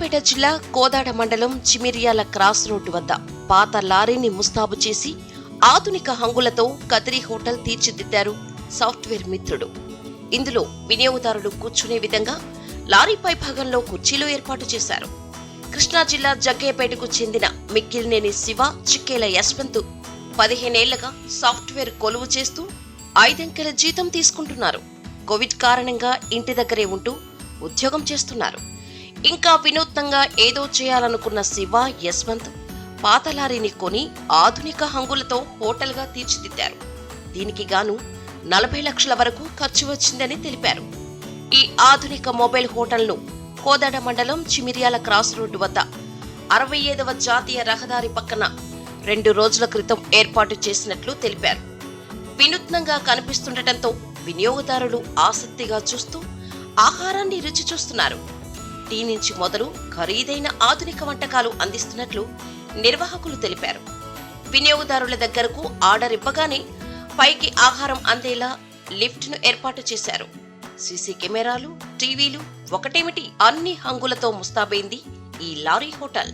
సూర్యాపేట జిల్లా కోదాడ మండలం Chimiryala cross road వద్ద పాత లారీని ముస్తాబు చేసి ఆధునిక హంగులతో కదిరి హోటల్ తీర్చిదిద్దారు సాఫ్ట్వేర్ మిత్రుడు. ఇందులో వినియోగదారులు కూర్చునే విధంగా లారీ పై భాగంలో కుర్చీలు ఏర్పాటు చేశారు. కృష్ణా జిల్లా జగ్గయ్యపేటకు చెందిన మిక్కిలినేని శివ, చిక్కేల యశ్వంత్ 15 ఏళ్లుగా సాఫ్ట్వేర్ కొలువు చేస్తూ 5 అంకెల జీతం తీసుకుంటున్నారు. కోవిడ్ కారణంగా ఇంటి దగ్గరే ఉంటూ ఉద్యోగం చేస్తున్నారు. ఇంకా వినూత్నంగా ఏదో చేయాలనుకున్న శివ, యశ్వంత్ పాత లారీని కొని ఆధునిక హంగులతో హోటల్గా తీర్చిదిద్దారు. దీనికి గాను 40 లక్షల వరకు ఖర్చు వచ్చిందని తెలిపారు. ఈ ఆధునిక మొబైల్ హోటల్ను కోదాడ మండలం చిమిర్యాల క్రాస్ రోడ్డు వద్ద 65వ జాతీయ రహదారి పక్కన 2 రోజుల క్రితం ఏర్పాటు చేసినట్లు తెలిపారు. వినూత్నంగా కనిపిస్తుండటంతో వినియోగదారులు ఆసక్తిగా చూస్తూ ఆహారాన్ని రుచి చూస్తున్నారు. టీ నుంచి మొదలు ఖరీదైన ఆధునిక వంటకాలు అందిస్తున్నట్లు నిర్వాహకులు తెలిపారు. వినియోగదారుల దగ్గరకు ఆర్డర్ ఇవ్వగానే పైకి ఆహారం అందేలా లిఫ్ట్ను ఏర్పాటు చేశారు. సీసీ కెమెరాలు, టీవీలు ఒకటేమిటి అన్ని హంగులతో ముస్తాబైంది ఈ లారీ హోటల్.